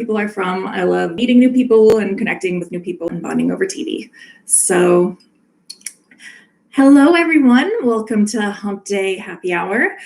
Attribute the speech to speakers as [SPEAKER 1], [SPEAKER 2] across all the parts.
[SPEAKER 1] people are from. I love meeting new people and connecting with new people and bonding over TV. So, hello everyone. Welcome to Hump Day Happy Hour.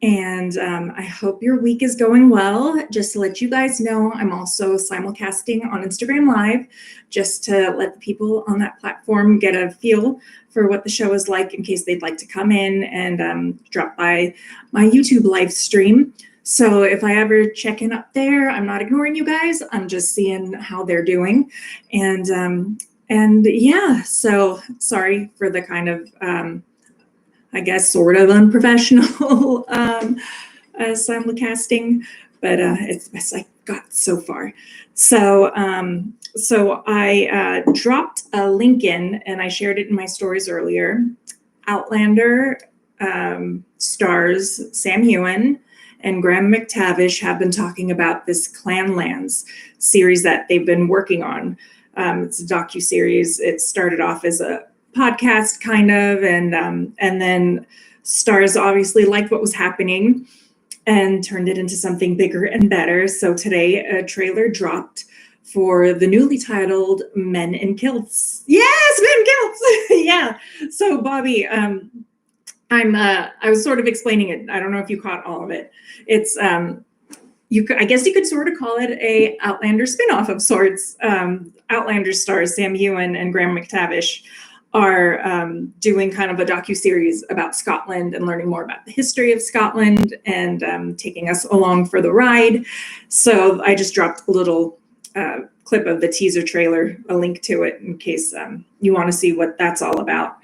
[SPEAKER 1] And I hope your week is going well. Just to let you guys know, I'm also simulcasting on Instagram Live, just to let the people on that platform get a feel for what the show is like in case they'd like to come in and drop by my YouTube live stream. So if I ever check in up there, I'm not ignoring you guys. I'm just seeing how they're doing. And yeah, so sorry for the kind of, I guess, sort of unprofessional simulcasting, but it's the best I got so far. So I dropped a link in, and I shared it in my stories earlier. Outlander, Starz, Sam Heughan, and Graham McTavish have been talking about this Clanlands series that they've been working on. It's a docu-series. It started off as a podcast kind of, and then Starz obviously liked what was happening and turned it into something bigger and better. So today a trailer dropped for the newly titled Men in Kilts. Yes, Men in Kilts. Yeah. So Bobby, I was sort of explaining it. I don't know if you caught all of it. It's I guess you could sort of call it a Outlander spinoff of sorts. Outlander stars Sam Heughan and Graham McTavish are doing kind of a docu-series about Scotland and learning more about the history of Scotland and taking us along for the ride. So I just dropped a little clip of the teaser trailer, a link to it in case you want to see what that's all about.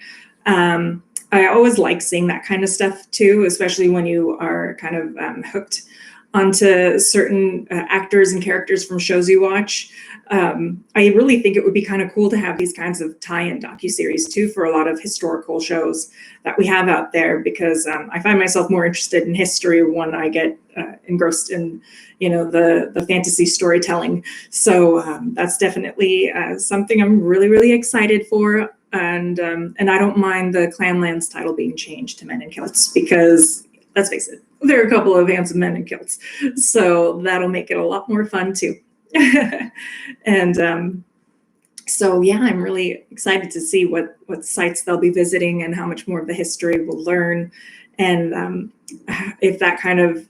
[SPEAKER 1] I always like seeing that kind of stuff too, especially when you are kind of hooked onto certain actors and characters from shows you watch. I really think it would be kind of cool to have these kinds of tie-in docuseries too for a lot of historical shows that we have out there, because I find myself more interested in history when I get engrossed in, the fantasy storytelling. So that's definitely something I'm really, really excited for. And I don't mind the Clanlands title being changed to Men in Kilts, because let's face it, there are a couple of handsome men in kilts, so that'll make it a lot more fun too. And so yeah, I'm really excited to see what sites they'll be visiting and how much more of the history we'll learn, and if that kind of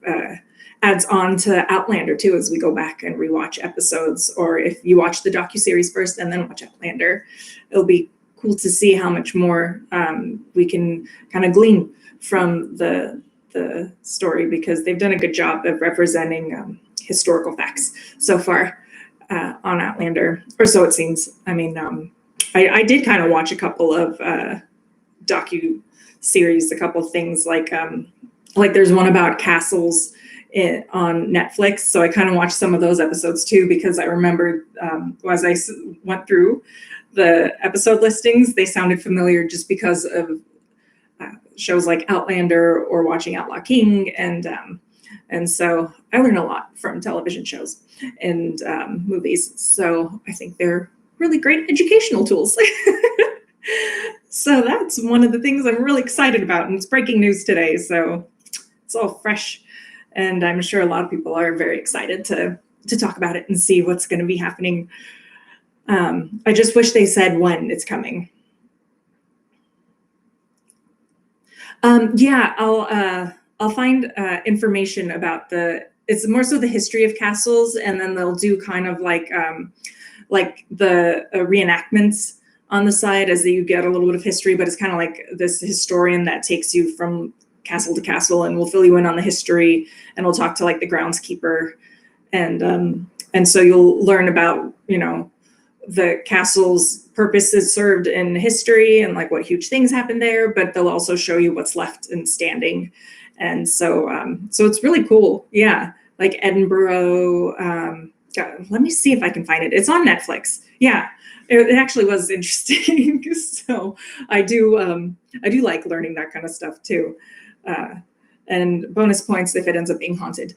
[SPEAKER 1] adds on to Outlander too as we go back and rewatch episodes, or if you watch the docuseries first and then watch Outlander, it'll be cool to see how much more we can kind of glean from the story, because they've done a good job of representing historical facts so far on Outlander, or so it seems. I mean, I did kind of watch a couple of docu-series, a couple of things like there's one about castles on Netflix, so I kind of watched some of those episodes too, because I remembered as I went through the episode listings, they sounded familiar just because of shows like Outlander or watching Outlaw King, and so I learn a lot from television shows and movies. So I think they're really great educational tools. So that's one of the things I'm really excited about, and it's breaking news today, so it's all fresh, and I'm sure a lot of people are very excited to talk about it and see what's going to be happening. I just wish they said when it's coming. Yeah, I'll find information about it's more so the history of castles, and then they'll do kind of like the reenactments on the side as you get a little bit of history, but it's kind of like this historian that takes you from castle to castle and will fill you in on the history, and we'll talk to like the groundskeeper, and so you'll learn about, the castle's purposes served in history and like what huge things happened there, but they'll also show you what's left and standing. And so it's really cool. Yeah. Like Edinburgh. Let me see if I can find it. It's on Netflix. Yeah. It actually was interesting. So I do like learning that kind of stuff too. And bonus points if it ends up being haunted.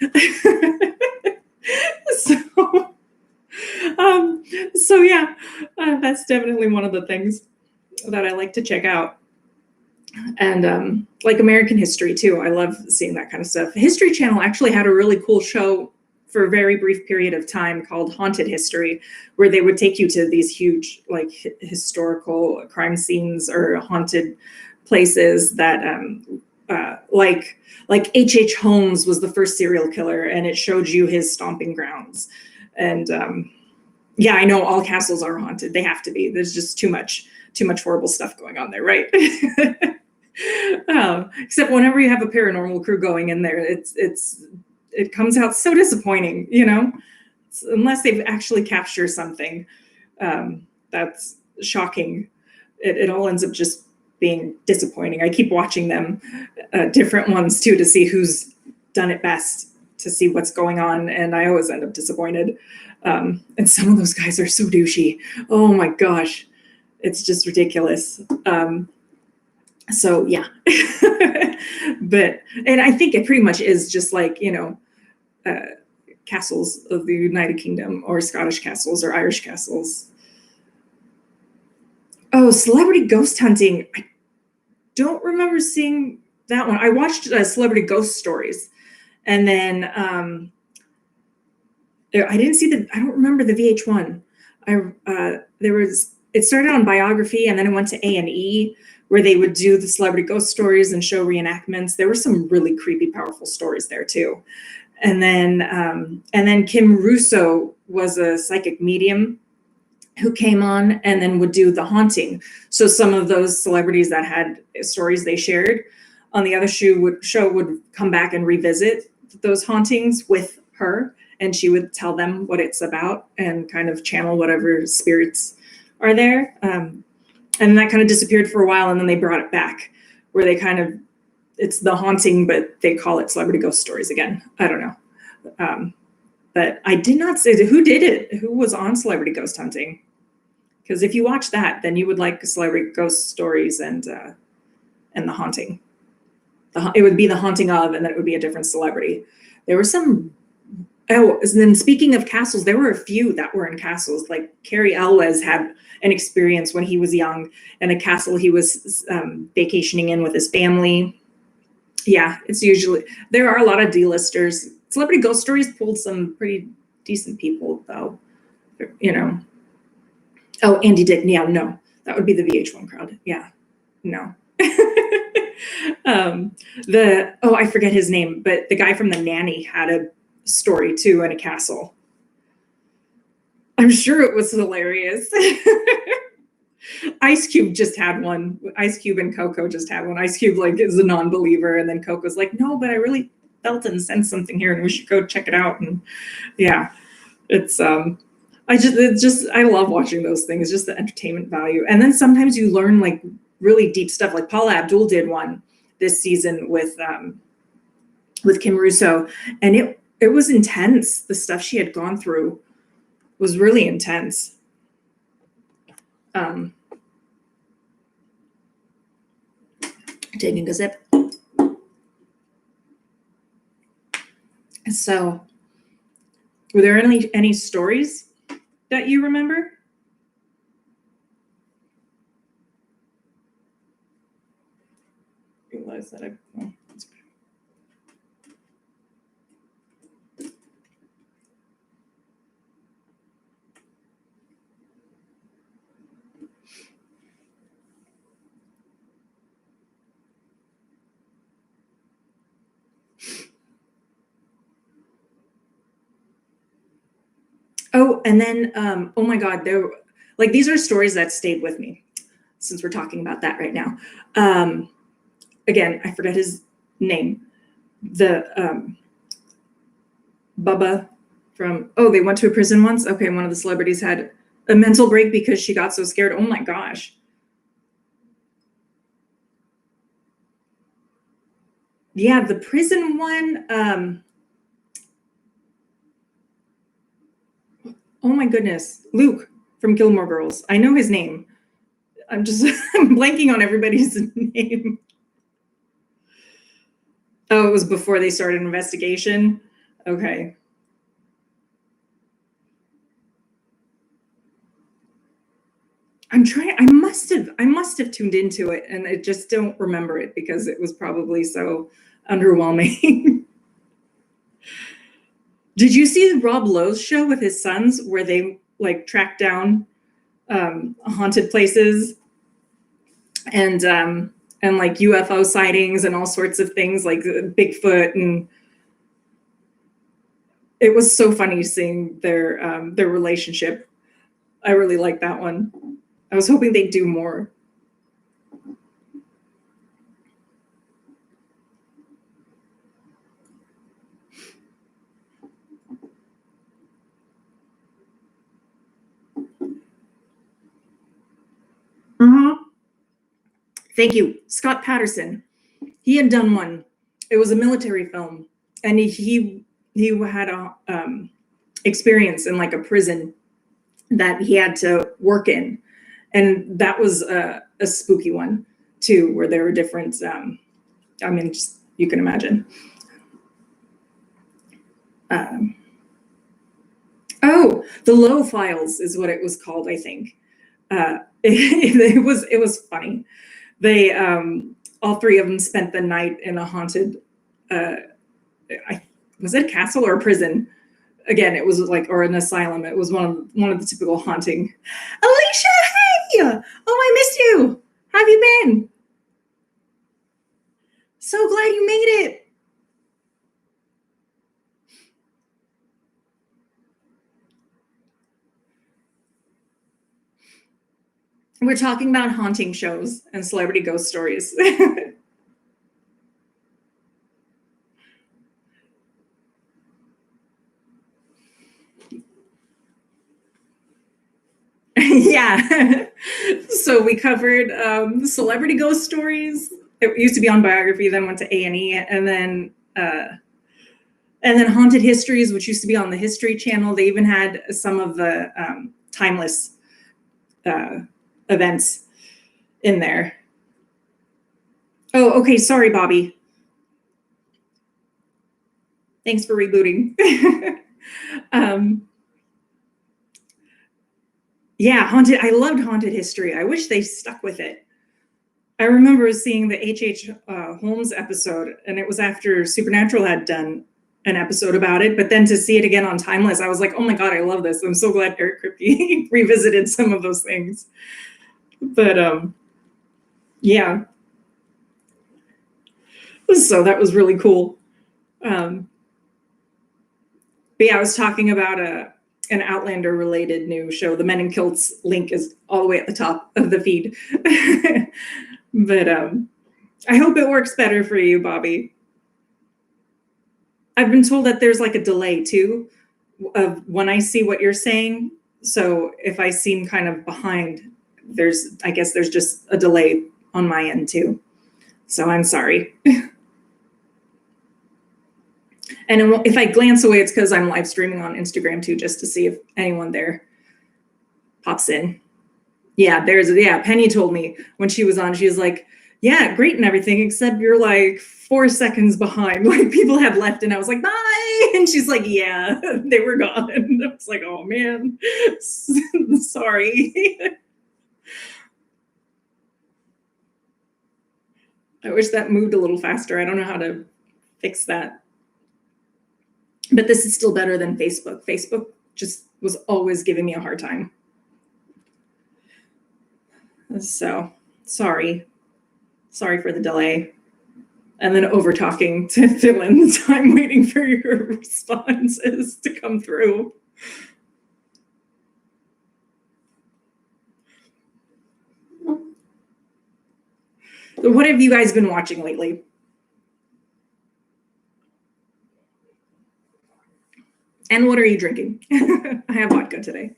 [SPEAKER 1] So yeah, that's definitely one of the things that I like to check out. And like American history too. I love seeing that kind of stuff. History Channel actually had a really cool show for a very brief period of time called Haunted History, where they would take you to these huge like historical crime scenes or haunted places that like H.H. Holmes was the first serial killer, and it showed you his stomping grounds. And yeah, I know all castles are haunted. They have to be. There's just too much horrible stuff going on there, right? Except whenever you have a paranormal crew going in there, it comes out so disappointing, you know, unless they've actually captured something that's shocking. It all ends up just being disappointing. I keep watching them, different ones too, to see who's done it best, to see what's going on, and I always end up disappointed. And some of those guys are so douchey. Oh my gosh, it's just ridiculous. So yeah, and I think it pretty much is just like, you know, castles of the United Kingdom, or Scottish castles, or Irish castles. Oh, celebrity ghost hunting. I don't remember seeing that one. I watched Celebrity Ghost Stories, and then I didn't see I don't remember the VH1. It started on Biography, and then it went to A&E, where they would do the celebrity ghost stories and show reenactments. There were some really creepy, powerful stories there too. And then Kim Russo was a psychic medium who came on and then would do the haunting. So some of those celebrities that had stories they shared on the other show would come back and revisit those hauntings with her, and she would tell them what it's about and kind of channel whatever spirits are there. And that kind of disappeared for a while, and then they brought it back, where it's the haunting, but they call it Celebrity Ghost Stories again. I don't know. But I did not say who did it, who was on Celebrity Ghost Hunting. Because if you watch that, then you would like Celebrity Ghost Stories and the haunting. It would be the haunting of, and then it would be a different celebrity. There were some. Oh, and then speaking of castles, there were a few that were in castles. Like Cary Elwes had an experience when he was young in a castle he was vacationing in with his family. Yeah, there are a lot of D-listers. Celebrity Ghost Stories pulled some pretty decent people, though, you know. Oh, Andy Dick. Yeah, no, that would be the VH1 crowd. Yeah, no. I forget his name, but the guy from The Nanny had a story too in a castle. I'm sure it was hilarious. Ice Cube just had one. Ice Cube and Coco just had one. Ice Cube is a non-believer, and then Coco's like, no, but I really felt and sensed something here, and we should go check it out. And yeah, I love watching those things, just the entertainment value. And then sometimes you learn really deep stuff. Like Paula Abdul did one this season with Kim Russo, and it was intense. The stuff she had gone through was really intense. Taking a sip. So, were there any stories that you remember? I realize that that's okay. Oh, and then, oh my God, these are stories that stayed with me, since we're talking about that right now. Again, I forget his name. Bubba they went to a prison once. Okay, one of the celebrities had a mental break because she got so scared. Oh my gosh. Yeah, the prison one, oh my goodness, Luke from Gilmore Girls. I know his name. I'm blanking on everybody's name. Oh, it was before they started an investigation? Okay. I must have tuned into it, and I just don't remember it because it was probably so underwhelming. Did you see Rob Lowe's show with his sons where they like track down haunted places and like UFO sightings and all sorts of things like Bigfoot, and it was so funny seeing their relationship. I really liked that one. I was hoping they'd do more. Uh-huh. Thank you. Scott Patterson. He had done one. It was a military film, and he had a experience in like a prison that he had to work in, and that was a spooky one too, where there were different. I mean, just, you can imagine. Oh, the Low Files is what it was called, I think. It was funny. They all three of them spent the night in a haunted. Was it a castle or a prison? Again, it was like, or an asylum. It was one of the typical haunting. Alicia, hey! Oh, I missed you. How have you been? So glad you made it. We're talking about haunting shows and celebrity ghost stories. Yeah. So we covered celebrity ghost stories. It used to be on Biography, then went to A&E, and then Haunted Histories, which used to be on the History Channel. They even had some of the timeless events in there. Oh, okay. Sorry, Bobby. Thanks for rebooting. Yeah, haunted. I loved Haunted History. I wish they stuck with it. I remember seeing the H.H. Holmes episode, and it was after Supernatural had done an episode about it. But then to see it again on Timeless, I was like, oh my God, I love this. I'm so glad Eric Kripke revisited some of those things. But yeah. So that was really cool. But yeah, I was talking about an Outlander related new show. The Men in Kilts link is all the way at the top of the feed. But I hope it works better for you, Bobby. I've been told that there's like a delay too of when I see what you're saying. So if I seem kind of behind, I guess there's just a delay on my end too. So I'm sorry. And if I glance away, it's because I'm live streaming on Instagram too, just to see if anyone there pops in. Yeah, Penny told me when she was on, she was like, yeah, great and everything, except you're like 4 seconds behind. Like people have left, and I was like, bye. And she's like, yeah, they were gone. And I was like, oh man, sorry. I wish that moved a little faster. I don't know how to fix that. But this is still better than Facebook. Facebook just was always giving me a hard time. So sorry for the delay. And then over talking to fill in the time waiting for your responses to come through. So what have you guys been watching lately? And what are you drinking? I have vodka today.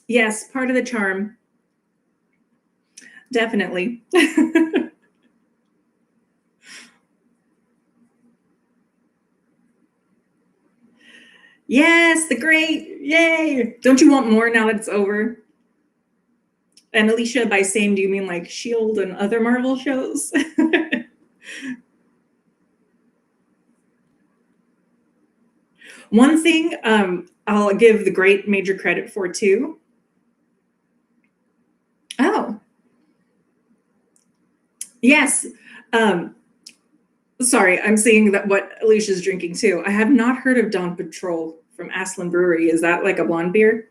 [SPEAKER 1] Yes, part of the charm. Definitely. Yes, the great. Yay. Don't you want more now that it's over? And Alicia, by same, do you mean like S.H.I.E.L.D. and other Marvel shows? One thing I'll give the great major credit for too. Oh. Yes. Sorry, I'm seeing that what Alicia's drinking too. I have not heard of Dawn Patrol from Aslan Brewery. Is that like a blonde beer?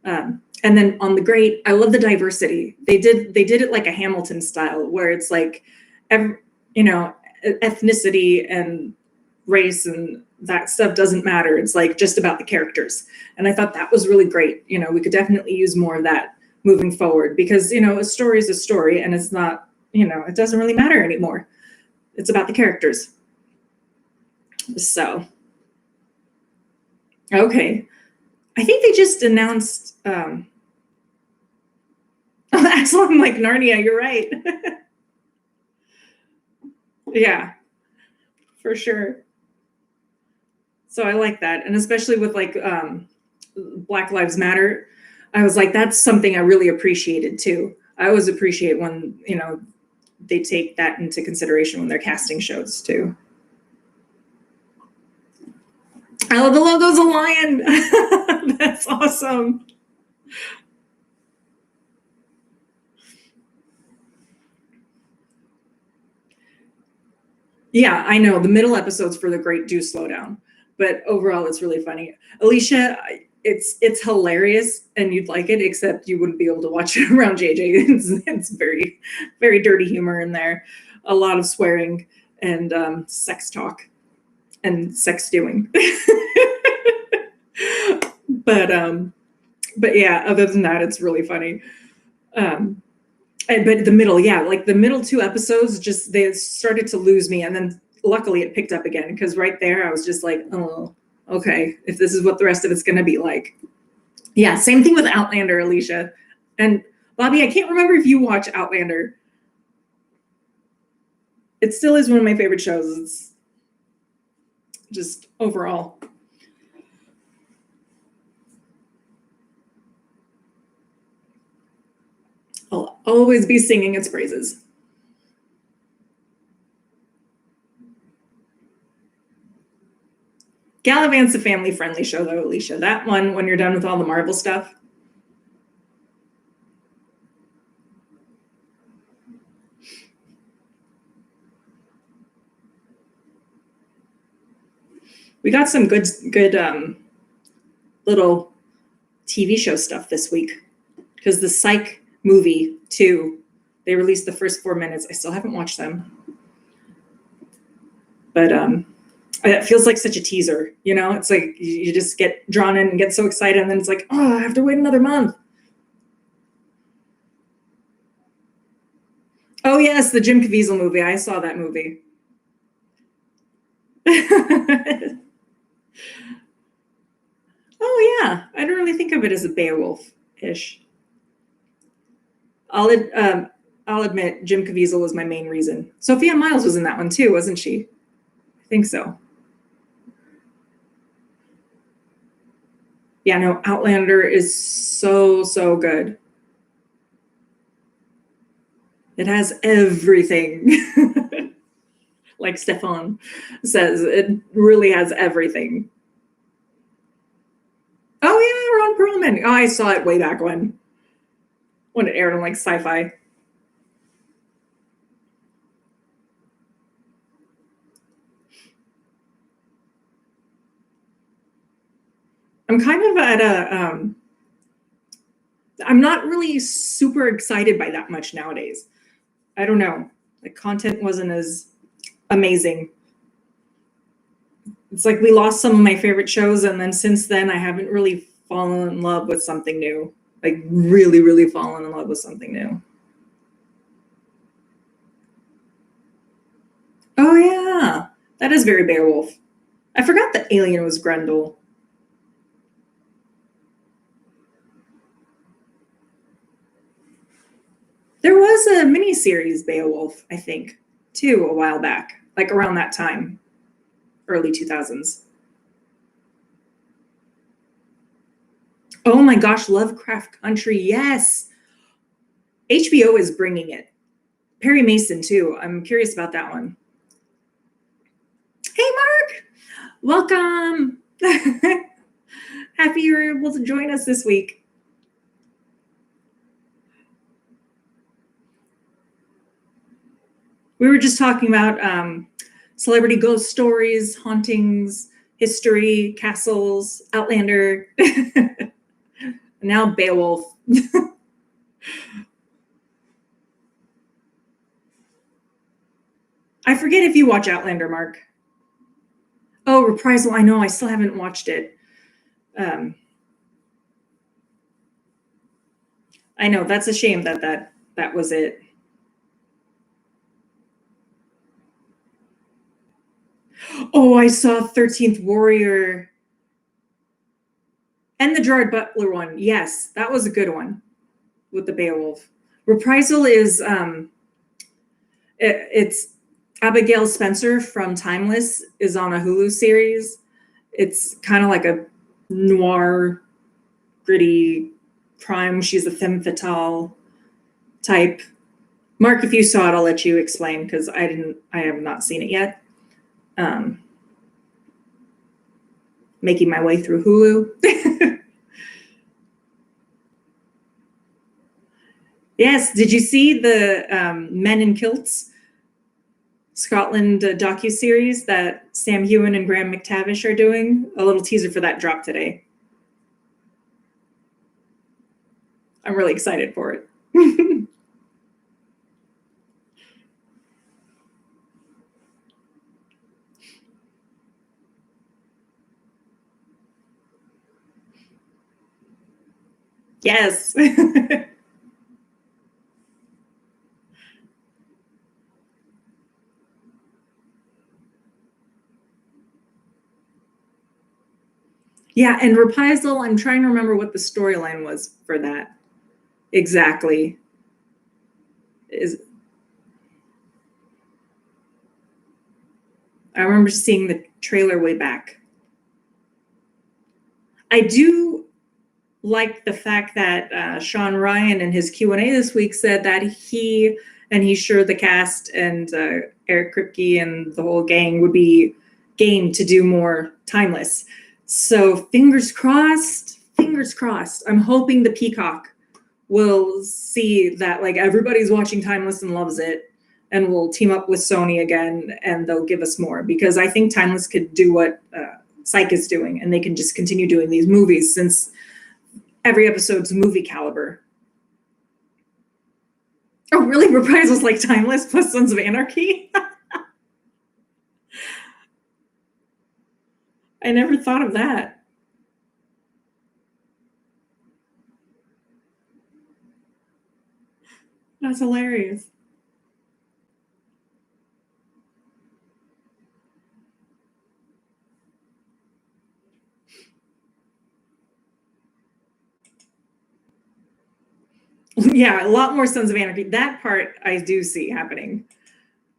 [SPEAKER 1] And then on the grate, I love the diversity. They did it like a Hamilton style, where it's like, you know, ethnicity and race and that stuff doesn't matter. It's like just about the characters. And I thought that was really great. You know, we could definitely use more of that moving forward, because, you know, a story is a story, and it's not, you know, it doesn't really matter anymore. It's about the characters. So, okay. I think they just announced, excellent, like Narnia, you're right. Yeah, for sure. So I like that. And especially with like Black Lives Matter, I was like, that's something I really appreciated too. I always appreciate when, you know, they take that into consideration when they're casting shows too. I love the logo's a lion. That's awesome. Yeah, I know the middle episodes for the great do slow down, but overall it's really funny. Alicia, it's hilarious and you'd like it, except you wouldn't be able to watch it around JJ. It's very, very dirty humor in there, a lot of swearing and sex talk and sex doing. But yeah, other than that, it's really funny. But the middle, yeah, like the middle two episodes, just they started to lose me, and then luckily it picked up again, because right there I was just like, oh, okay, if this is what the rest of it's gonna be like. Yeah, same thing with Outlander, Alicia. And Bobby, I can't remember if you watch Outlander. It still is one of my favorite shows. It's just overall. I'll always be singing its praises. Gallivant's a family-friendly show, though, Alicia. That one, when you're done with all the Marvel stuff. We got some good little TV show stuff this week, because the Psych movie 2, they released the first 4 minutes. I still haven't watched them. But it feels like such a teaser, you know? It's like you just get drawn in and get so excited, and then it's like, oh, I have to wait another month. Oh, yes, the Jim Caviezel movie. I saw that movie. Oh, yeah. I don't really think of it as a Beowulf-ish. I'll admit, Jim Caviezel was my main reason. Sophia Myles was in that one too, wasn't she? I think so. Yeah, no, Outlander is so, so good. It has everything. Like Stefan says, it really has everything. Oh yeah, Ron Perlman. Oh, I saw it way back when it aired on like Sci-Fi. I'm kind of at a I'm not really super excited by that much nowadays. I don't know. The content wasn't as amazing. It's like we lost some of my favorite shows, and then since then I haven't really fallen in love with something new. Like really, really fallen in love with something new. Oh yeah, that is very Beowulf. I forgot the alien was Grendel. There was a miniseries Beowulf, I think, too, a while back, like around that time, early 2000s. Oh my gosh, Lovecraft Country, yes. HBO is bringing it. Perry Mason too. I'm curious about that one. Hey, Mark, welcome. Happy you were able to join us this week. We were just talking about celebrity ghost stories, hauntings, history, castles, Outlander, now Beowulf. I forget if you watch Outlander, Mark. Oh, Reprisal. I know. I still haven't watched it. I know. That's a shame that was it. Oh, I saw 13th Warrior and the Gerard Butler one. Yes, that was a good one with the Beowulf. Reprisal is it's Abigail Spencer from Timeless is on a Hulu series. It's kind of like a noir, gritty crime. She's a femme fatale type. Mark, if you saw it, I'll let you explain because I have not seen it yet. Making my way through Hulu. Yes, did you see the Men in Kilts Scotland docu-series that Sam Heughan and Graham McTavish are doing? A little teaser for that dropped today. I'm really excited for it. Yes. Yeah, and Reprisal, I'm trying to remember what the storyline was for that. Exactly. I remember seeing the trailer way back. I do like the fact that Sean Ryan in his Q&A this week said that he's sure the cast and Eric Kripke and the whole gang would be game to do more Timeless. So fingers crossed. I'm hoping the Peacock will see that like everybody's watching Timeless and loves it, and we'll team up with Sony again and they'll give us more, because I think Timeless could do what Psych is doing, and they can just continue doing these movies since every episode's movie caliber. Oh, really? Reprisal's like Timeless plus Sons of Anarchy? I never thought of that. That's hilarious. Yeah, a lot more Sons of Anarchy. That part I do see happening.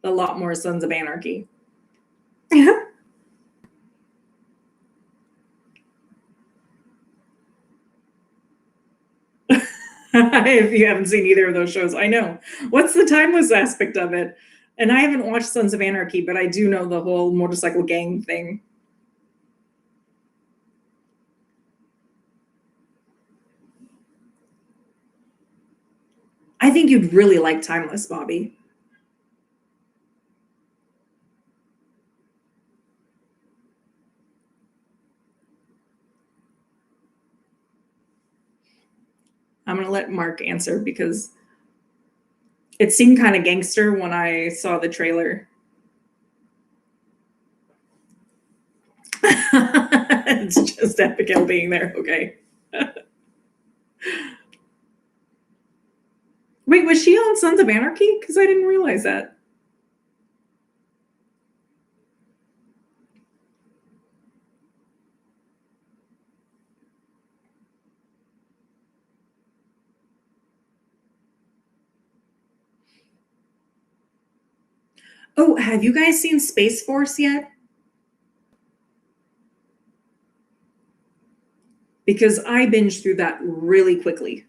[SPEAKER 1] A lot more Sons of Anarchy. If you haven't seen either of those shows, I know. What's the timeless aspect of it? And I haven't watched Sons of Anarchy, but I do know the whole motorcycle gang thing. I think you'd really like Timeless, Bobby. I'm going to let Mark answer because it seemed kind of gangster when I saw the trailer. It's just Abigail being there. Okay. Wait, was she on Sons of Anarchy? Because I didn't realize that. Oh, have you guys seen Space Force yet? Because I binged through that really quickly.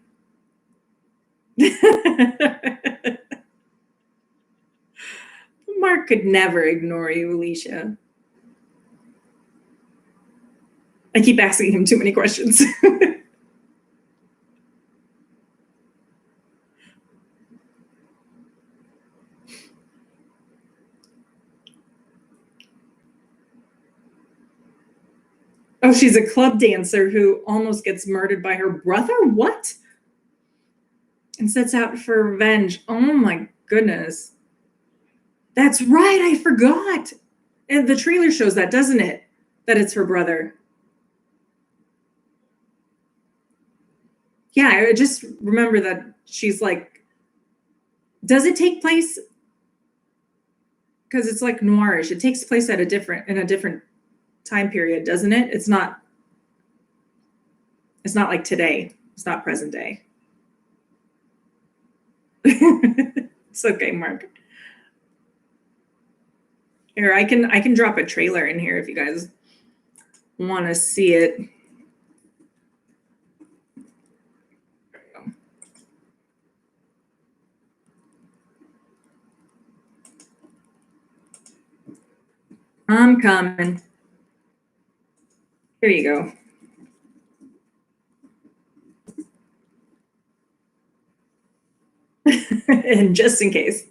[SPEAKER 1] Mark could never ignore you, Alicia. I keep asking him too many questions. Oh, she's a club dancer who almost gets murdered by her brother? What? And sets out for revenge. Oh my goodness. That's right, I forgot. And the trailer shows that, doesn't it? That it's her brother. Yeah, I just remember that she's like, does it take place? Because it's like noirish. It takes place at a different time period, doesn't it? It's not like today. It's not present day. It's okay, Mark. Here, I can drop a trailer in here if you guys want to see it. I'm coming. Here you go. And just in case.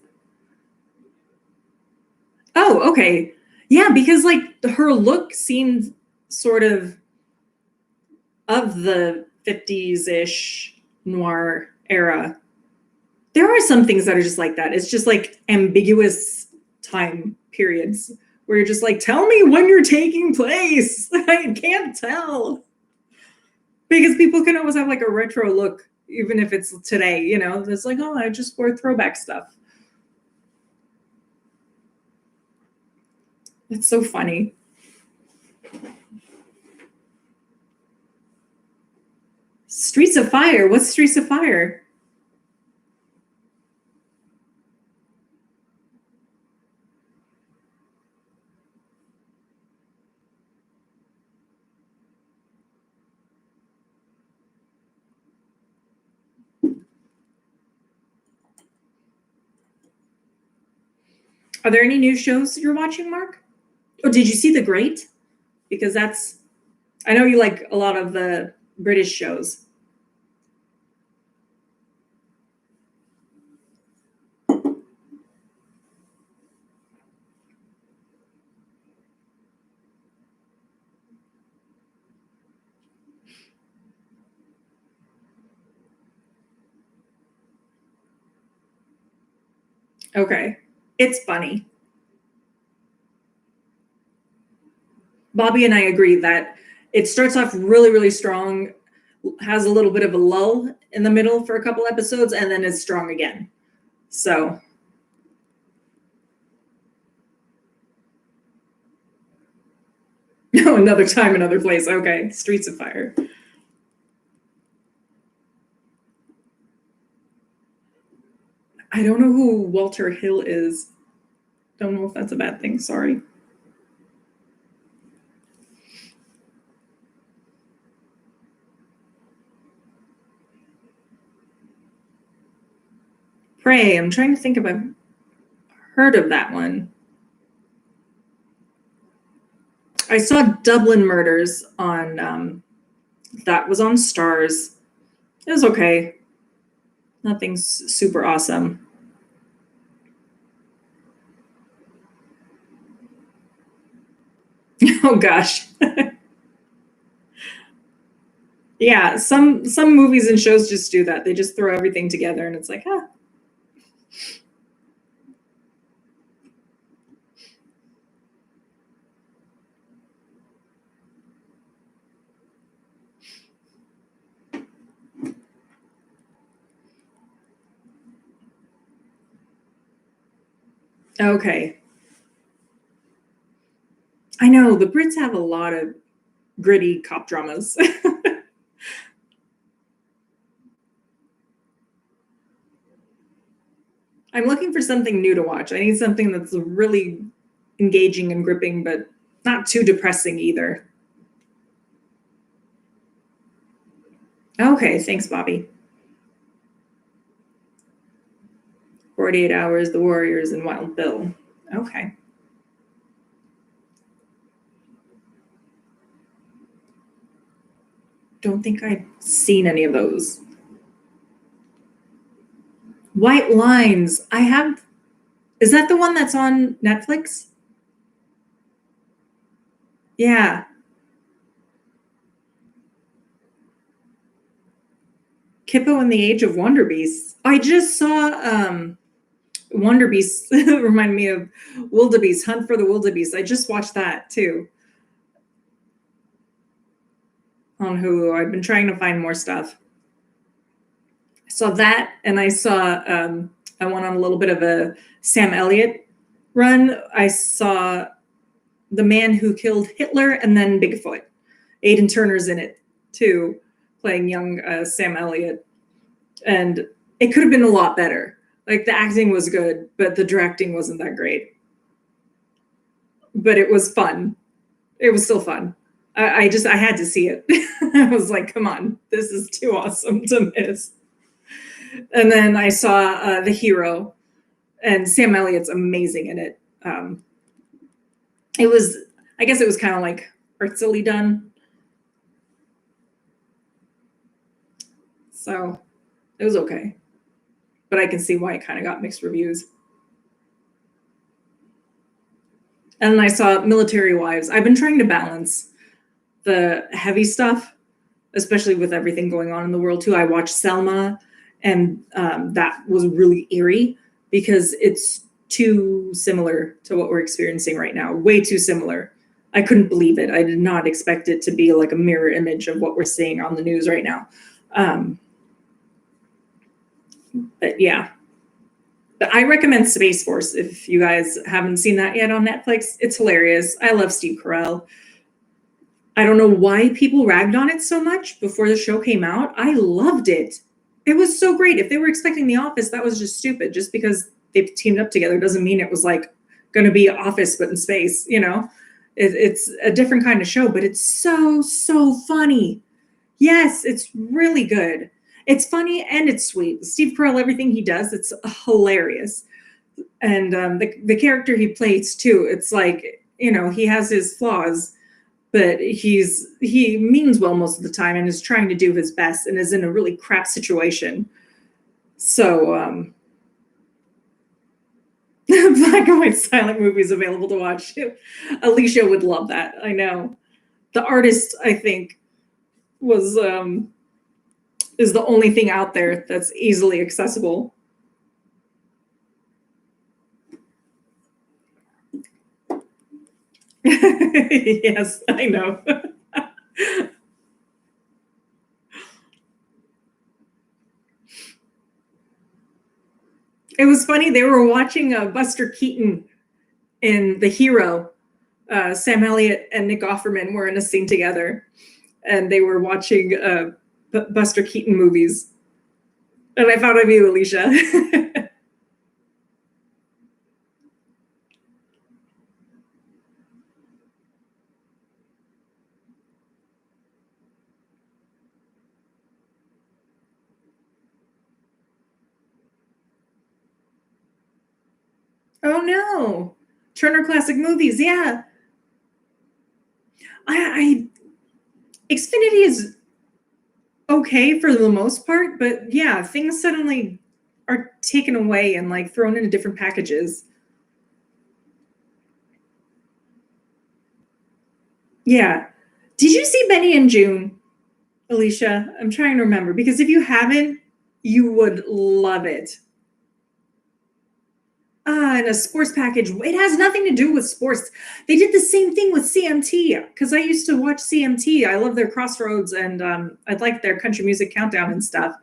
[SPEAKER 1] Oh, okay. Yeah, because like her look seemed sort of the 50s-ish noir era. There are some things that are just like that. It's just like ambiguous time periods where you're just like, tell me when you're taking place. I can't tell. Because people can always have like a retro look, even if it's today, you know, it's like, oh, I just wore throwback stuff. It's so funny. Streets of Fire. What's Streets of Fire? Are there any new shows you're watching, Mark? Oh, did you see The Great? Because I know you like a lot of the British shows. Okay. It's funny. Bobby and I agree that it starts off really, really strong, has a little bit of a lull in the middle for a couple episodes, and then is strong again. So. No, Another Time, Another Place. Okay. Streets of Fire. I don't know who Walter Hill is. Don't know if that's a bad thing. Sorry. Prey. I'm trying to think if I've heard of that one. I saw Dublin Murders on, that was on Starz. It was okay. Nothing super awesome. Oh gosh. Yeah, some movies and shows just do that. They just throw everything together and it's like, ah. Okay. I know the Brits have a lot of gritty cop dramas. I'm looking for something new to watch. I need something that's really engaging and gripping, but not too depressing either. Okay, thanks, Bobby. 48 Hours, The Warriors, and Wild Bill. Okay. Don't think I've seen any of those. White Lines. I have. Is that the one that's on Netflix? Yeah. Kippo and the Age of Wonder Beasts. I just saw Wonder Beasts remind me of Wildebeest, Hunt for the Wildebeest. I just watched that too on Hulu. I've been trying to find more stuff. I saw that, and I saw I went on a little bit of a Sam Elliott run. I saw The Man Who Killed Hitler and then Bigfoot. Aidan Turner's in it too, playing young Sam Elliott. And it could have been a lot better. Like, the acting was good, but the directing wasn't that great. But it was fun. It was still fun. I had to see it. I was like, come on, this is too awesome to miss. And then I saw The Hero, and Sam Elliott's amazing in it. I guess it was kind of like artsily done. So it was okay. But I can see why it kind of got mixed reviews. And then I saw Military Wives. I've been trying to balance the heavy stuff, especially with everything going on in the world too. I watched Selma, and that was really eerie because it's too similar to what we're experiencing right now. Way too similar. I couldn't believe it. I did not expect it to be like a mirror image of what we're seeing on the news right now. But yeah. But I recommend Space Force if you guys haven't seen that yet on Netflix. It's hilarious. I love Steve Carell. I don't know why people ragged on it so much before the show came out. I loved it. It was so great. If they were expecting The Office, that was just stupid. Just because they've teamed up together doesn't mean it was like going to be Office but in space, you know? It's a different kind of show, but it's so funny. Yes, it's really good. It's funny and it's sweet. Steve Carell, everything he does, it's hilarious. And the character he plays too, it's like, you know, he has his flaws, but he means well most of the time and is trying to do his best and is in a really crap situation. So black and white silent movies available to watch. Alicia would love that. I know. The Artist, I think, was is the only thing out there that's easily accessible. Yes, I know. It was funny. They were watching Buster Keaton in The Hero. Sam Elliott and Nick Offerman were in a scene together, and they were watching Buster Keaton movies. And I found of you, Alicia. Oh no. Turner Classic Movies, yeah. I Xfinity is okay for the most part, but yeah, things suddenly are taken away and like thrown into different packages. Yeah. Did you see Benny and June, Alicia? I'm trying to remember because if you haven't, you would love it. And a sports package. It has nothing to do with sports. They did the same thing with CMT because I used to watch CMT. I love their Crossroads and I'd like their country music countdown and stuff.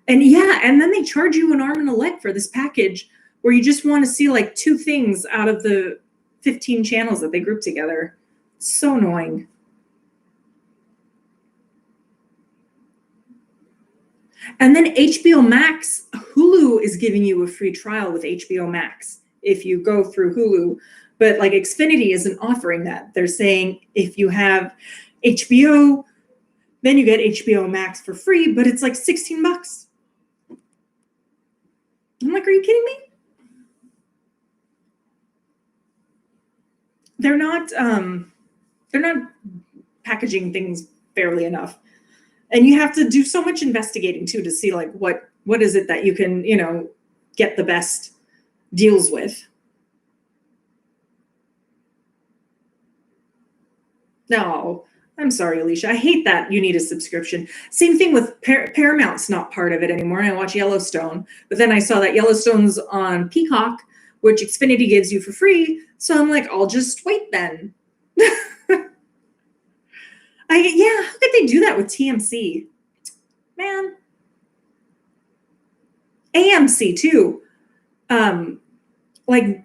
[SPEAKER 1] And yeah, and then they charge you an arm and a leg for this package where you just want to see like two things out of the 15 channels that they group together. It's so annoying. And then HBO Max, Hulu is giving you a free trial with HBO Max if you go through Hulu. But like Xfinity isn't offering that. They're saying if you have HBO, then you get HBO Max for free, but it's like $16. I'm like, are you kidding me? They're not packaging things fairly enough. And you have to do so much investigating too to see like what is it that you can, you know, get the best deals with. No, I'm sorry, Alicia. I hate that you need a subscription. Same thing with Paramount's not part of it anymore. I watch Yellowstone, but then I saw that Yellowstone's on Peacock, which Xfinity gives you for free. So I'm like, I'll just wait then. How could they do that with TMC? Man. AMC too. Like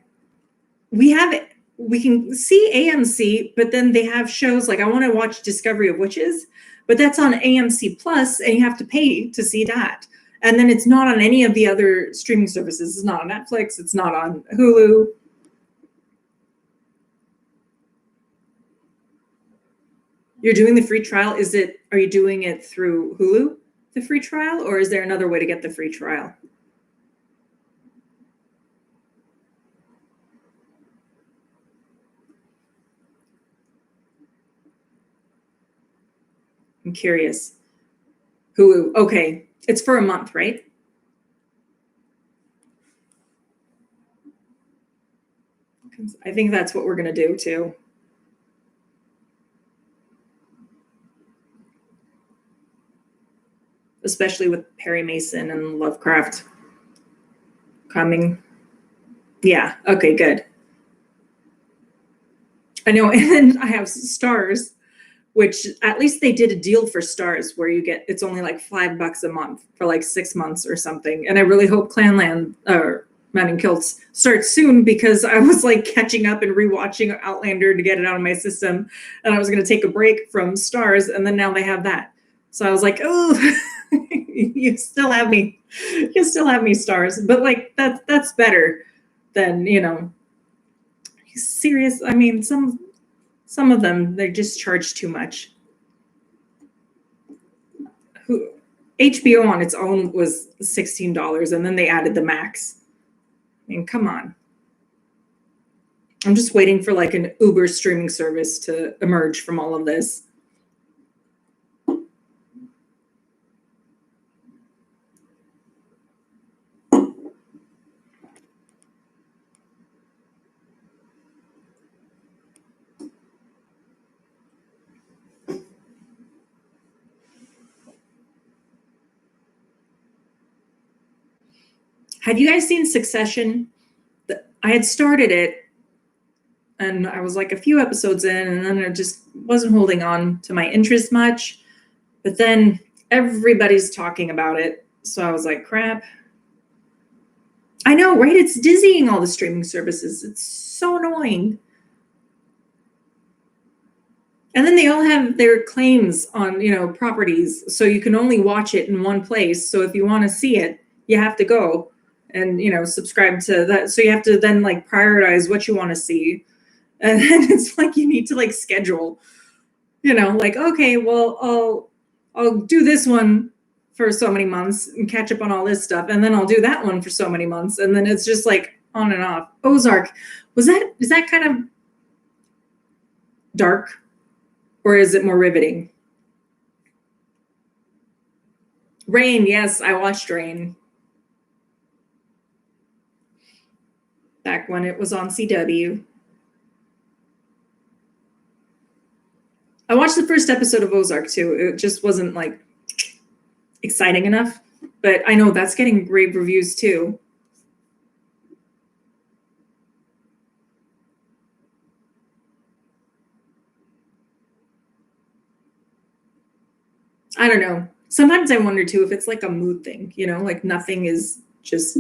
[SPEAKER 1] we can see AMC, but then they have shows like I want to watch Discovery of Witches, but that's on AMC Plus, and you have to pay to see that. And then it's not on any of the other streaming services. It's not on Netflix. It's not on Hulu. You're doing the free trial. Are you doing it through Hulu, the free trial, or is there another way to get the free trial? I'm curious. Hulu. Okay. It's for a month, right? I think that's what we're going to do too. Especially with Perry Mason and Lovecraft coming. Yeah. Okay, good. I know. And then I have Starz, which at least they did a deal for Starz where it's only like $5 a month for like 6 months or something. And I really hope Clanland or Men in Kilts starts soon, because I was like catching up and rewatching Outlander to get it out of my system. And I was going to take a break from Starz, and then now they have that. So I was like, oh, you still have me. You still have me, Starz. But like that's better than, serious. I mean, some of them, they just charge too much. HBO on its own was $16, and then they added the Max. I mean, come on. I'm just waiting for like an Uber streaming service to emerge from all of this. Have you guys seen Succession? I had started it, and I was like a few episodes in, and then it just wasn't holding on to my interest much. But then everybody's talking about it, so I was like, crap. I know, right? It's dizzying, all the streaming services. It's so annoying. And then they all have their claims on, properties, so you can only watch it in one place. So if you want to see it, you have to go and, subscribe to that. So you have to then like prioritize what you want to see. And then it's like you need to like schedule, like, okay, well, I'll do this one for so many months and catch up on all this stuff. And then I'll do that one for so many months. And then it's just like on and off. Ozark, is that kind of dark, or is it more riveting? Rain, yes, I watched Rain. Back when it was on CW. I watched the first episode of Ozark too. It just wasn't like exciting enough, but I know that's getting rave reviews too. I don't know. Sometimes I wonder too if it's like a mood thing, like nothing is just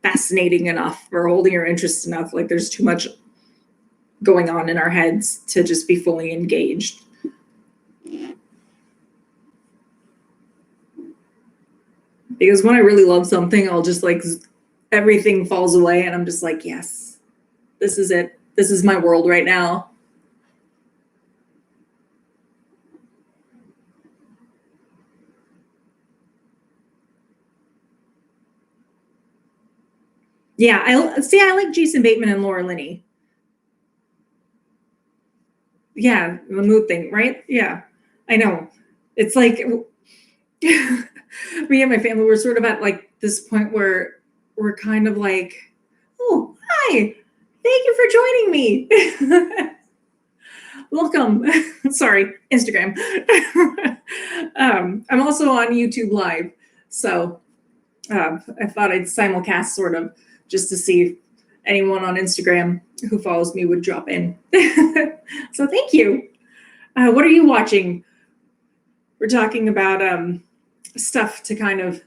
[SPEAKER 1] fascinating enough or holding your interest enough. Like there's too much going on in our heads to just be fully engaged. Because when I really love something, I'll just like, everything falls away and I'm just like, yes, this is it. This is my world right now. Yeah, I like Jason Bateman and Laura Linney. Yeah, the mood thing, right? Yeah, I know. It's like me and my family were sort of at like this point where we're kind of like, oh, hi, thank you for joining me. Welcome. Sorry, Instagram. I'm also on YouTube Live, so I thought I'd simulcast sort of just to see if anyone on Instagram who follows me would drop in. So thank you. What are you watching? We're talking about stuff to kind of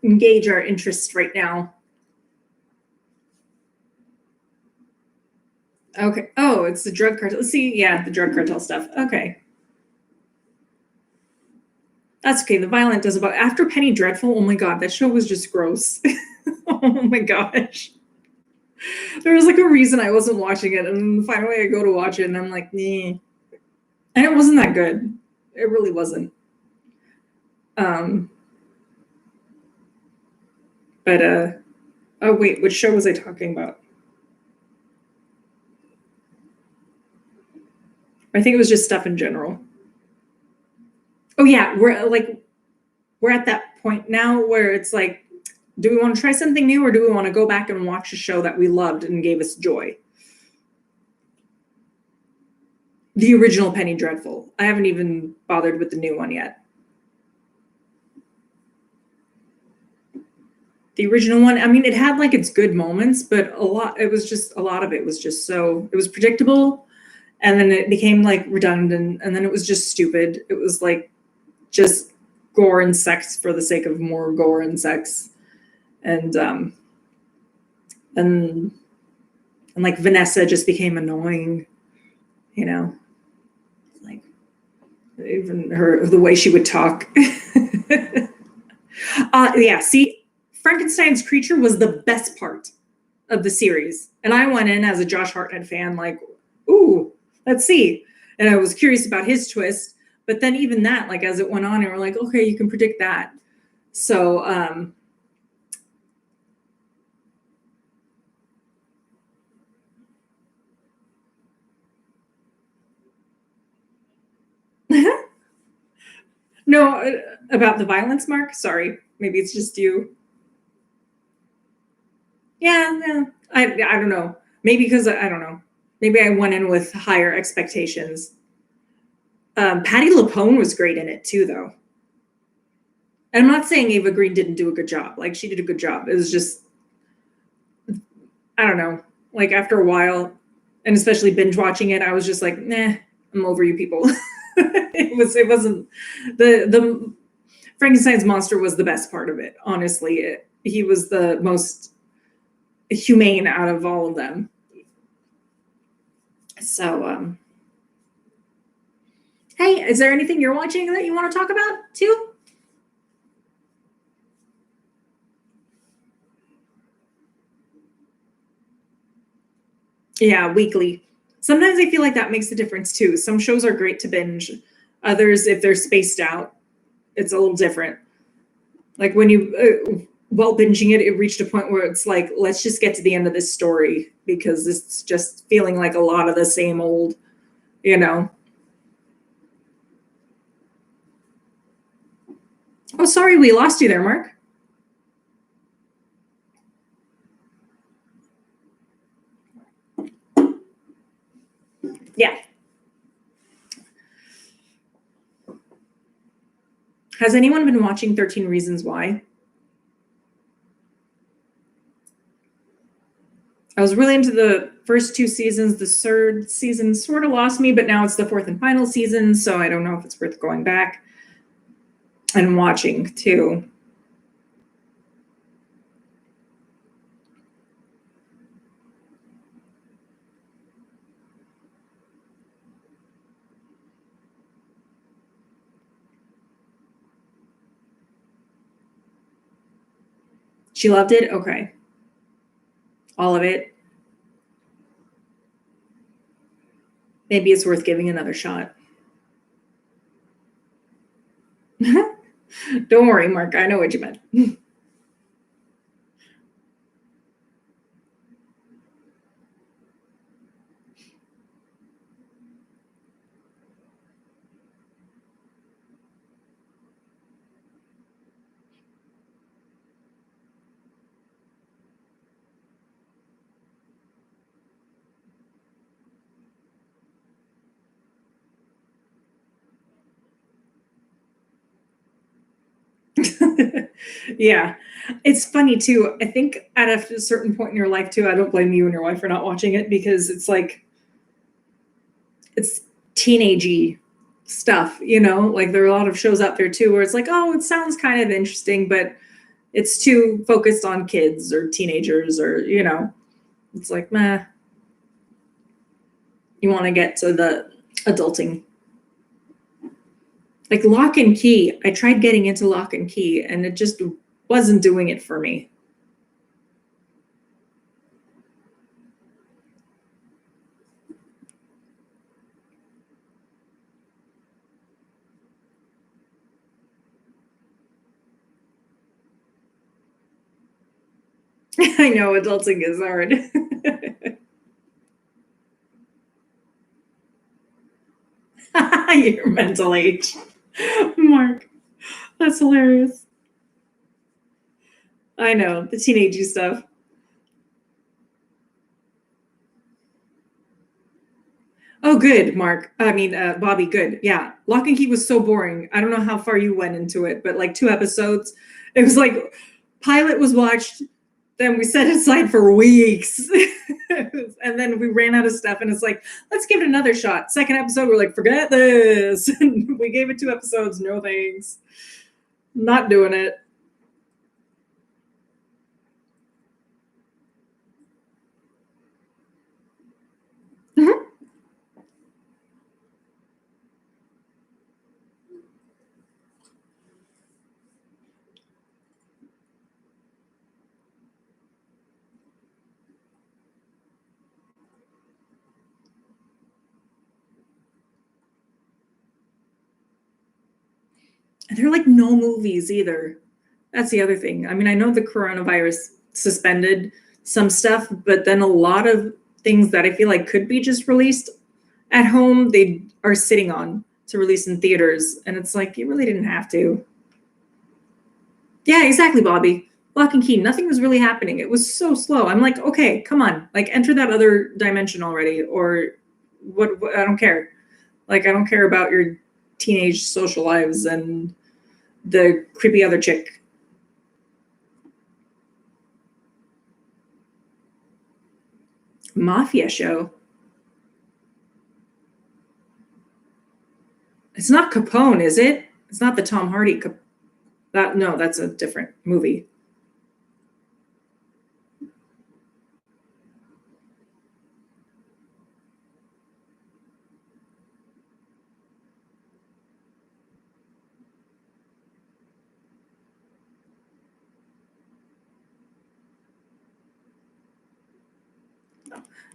[SPEAKER 1] engage our interest right now. Okay. Oh, it's the drug cartel. See, yeah, the drug cartel stuff. Okay. That's okay. The violent does about after Penny Dreadful. Oh my god, that show was just gross. Oh my gosh. There was like a reason I wasn't watching it, and finally I go to watch it, and I'm like, nah. And it wasn't that good. It really wasn't. But oh wait, which show was I talking about? I think it was just stuff in general. Oh yeah, we're at that point now where it's like, do we want to try something new, or do we want to go back and watch a show that we loved and gave us joy? The original Penny Dreadful. I haven't even bothered with the new one yet. The original one, I mean, it had like its good moments, but a lot of it was just so, it was predictable, and then it became like redundant, and then it was just stupid. It was like just gore and sex for the sake of more gore and sex. And like Vanessa just became annoying, you know, like even the way she would talk. Yeah, see, Frankenstein's creature was the best part of the series, and I went in as a Josh Hartnett fan, like, ooh, let's see, and I was curious about his twist. But then even that, like as it went on, and we're like, okay, you can predict that. So no, about the violence, Mark. Sorry, maybe it's just you. Yeah. I don't know. Maybe because I don't know. Maybe I went in with higher expectations. Patti LuPone was great in it too, though. And I'm not saying Ava Green didn't do a good job. Like, she did a good job. It was just, I don't know. Like, after a while, and especially binge watching it, I was just like, nah, I'm over you people. It wasn't the Frankenstein's monster was the best part of it. Honestly, he was the most humane out of all of them. So, hey, is there anything you're watching that you want to talk about too? Yeah, weekly. Sometimes I feel like that makes a difference too. Some shows are great to binge. Others, if they're spaced out, it's a little different. Like when while binging it, it reached a point where it's like, let's just get to the end of this story because it's just feeling like a lot of the same old, you know. Oh, sorry, we lost you there, Mark. Yeah. Has anyone been watching 13 Reasons Why? I was really into the first two seasons. The third season sort of lost me, but now it's the fourth and final season, so I don't know if it's worth going back and watching too. She loved it? Okay. All of it? Maybe it's worth giving another shot. Don't worry, Mark. I know what you meant. Yeah. It's funny too. I think at a certain point in your life too, I don't blame you and your wife for not watching it because it's like it's teenagey stuff, like there are a lot of shows out there too where it's like, oh, it sounds kind of interesting, but it's too focused on kids or teenagers or, it's like, meh. You want to get to the adulting. Like Lock and Key. I tried getting into Lock and Key and it just wasn't doing it for me. I know adulting is hard. Your mental age. Mark. That's hilarious. I know, the teenagey stuff. Oh, good, Mark. I mean, Bobby, good. Yeah. Lock and Key was so boring. I don't know how far you went into it, but like 2 episodes. It was like pilot was watched, then we set it aside for weeks. And then we ran out of stuff, and it's like, let's give it another shot. Second episode, we're like, forget this. And we gave it 2 episodes. No thanks. Not doing it. Mhm. And there are like no movies either. That's the other thing. I mean, I know the coronavirus suspended some stuff, but then a lot of things that I feel like could be just released at home, they are sitting on to release in theaters. And it's like, you really didn't have to. Yeah, exactly, Bobby. Lock and Key, nothing was really happening. It was so slow. I'm like, okay, come on, like enter that other dimension already, or what I don't care. Like, I don't care about your teenage social lives and the creepy other chick. Mafia show. It's not Capone, is it? It's not the Tom Hardy. That no, that's a different movie.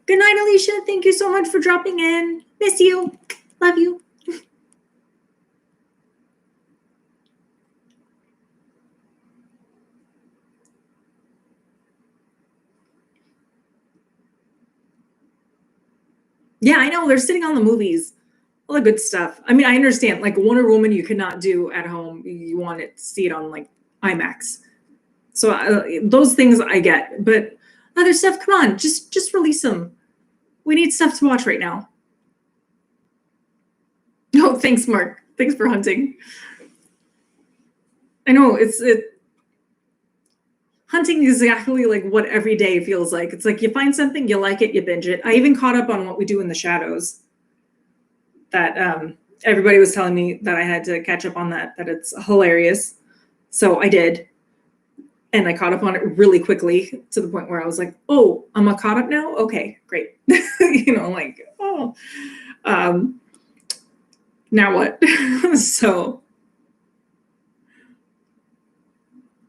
[SPEAKER 1] Good night, Alicia. Thank you so much for dropping in. Miss you. Love you. Yeah, I know. They're sitting on the movies. All the good stuff. I mean, I understand. Like Wonder Woman, you cannot do at home. You want to see it on like IMAX. So those things I get, but other stuff, come on, just release them. We need stuff to watch right now. Oh, thanks, Mark. Thanks for hunting. I know it. Hunting is exactly like what every day feels like. It's like you find something, you like it, you binge it. I even caught up on What We Do in the Shadows. That everybody was telling me that I had to catch up on that it's hilarious. So I did. And I caught up on it really quickly to the point where I was like, oh, I'm caught up now? Okay, great. Like, oh, um, now what? So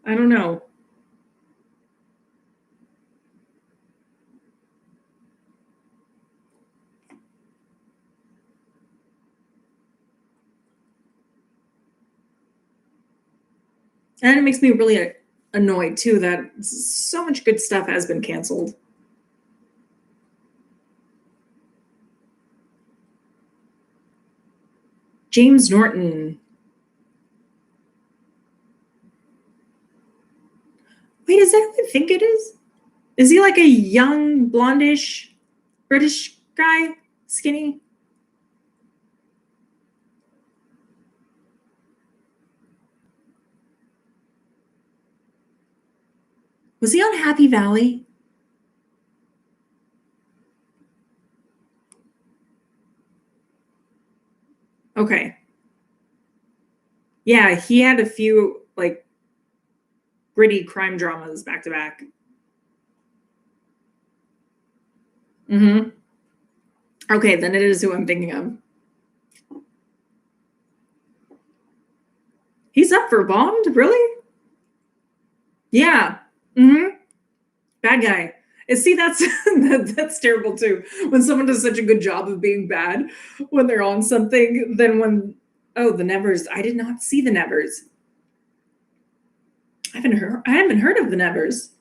[SPEAKER 1] I don't know. And it makes me really annoyed too that so much good stuff has been canceled. James Norton. Wait, is that who I think it is? Is he like a young, blondish British guy? Skinny? Was he on Happy Valley? Okay. Yeah, he had a few like gritty crime dramas back to back. Mm-hmm. Okay, then it is who I'm thinking of. He's up for Bond? Really? Yeah. Mm-hmm. Bad guy. And see, that's terrible too. When someone does such a good job of being bad when they're on something, then when the Nevers. I did not see the Nevers. I haven't heard of the Nevers.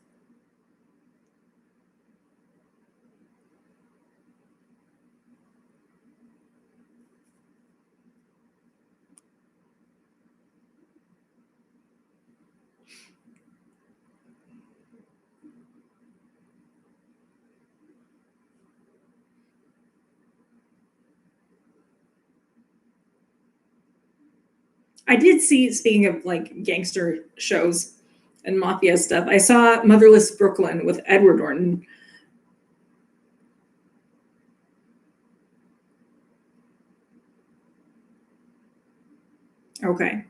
[SPEAKER 1] I did see, speaking of like gangster shows and mafia stuff, I saw Motherless Brooklyn with Edward Norton. Okay.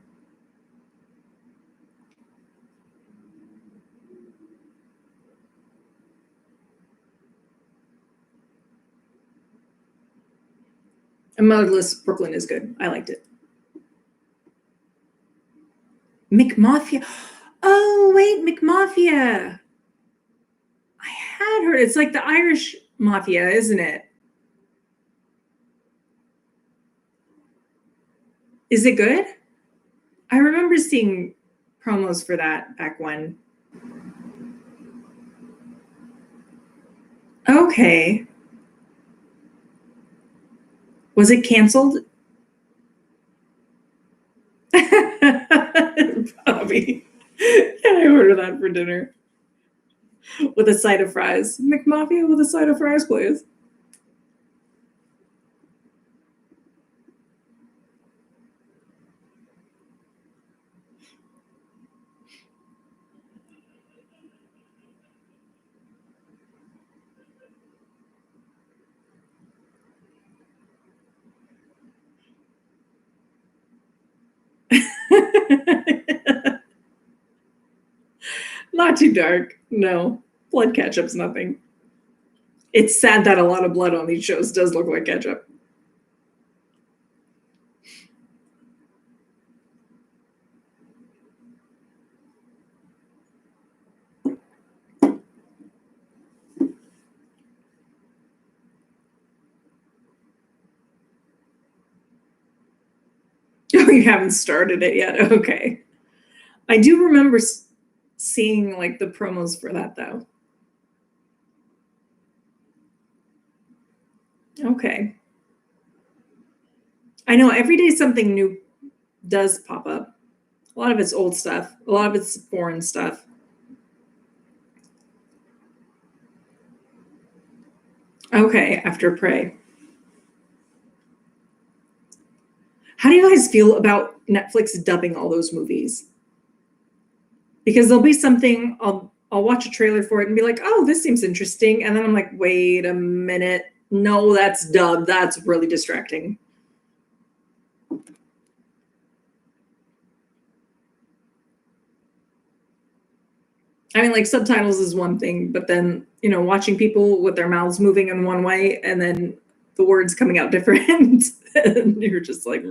[SPEAKER 1] And Motherless Brooklyn is good. I liked it. McMafia. Oh, wait, McMafia. I had heard it's like the Irish mafia, isn't it? Is it good? I remember seeing promos for that back when. Okay. Was it canceled? Bobby. Can I order that for dinner? With a side of fries. McMafia with a side of fries, please. Not too dark. No. Blood ketchup's nothing. It's sad that a lot of blood on these shows does look like ketchup. Oh, you haven't started it yet? Okay. I do remember seeing like the promos for that though. Okay. I know every day something new does pop up. A lot of it's old stuff, a lot of it's foreign stuff. Okay, after Prey. How do you guys feel about Netflix dubbing all those movies? Because there'll be something I'll watch a trailer for it and be like, "Oh, this seems interesting," and then I'm like, "Wait a minute, no, that's dubbed. That's really distracting." I mean, like subtitles is one thing, but then watching people with their mouths moving in one way and then the words coming out different, and you're just like,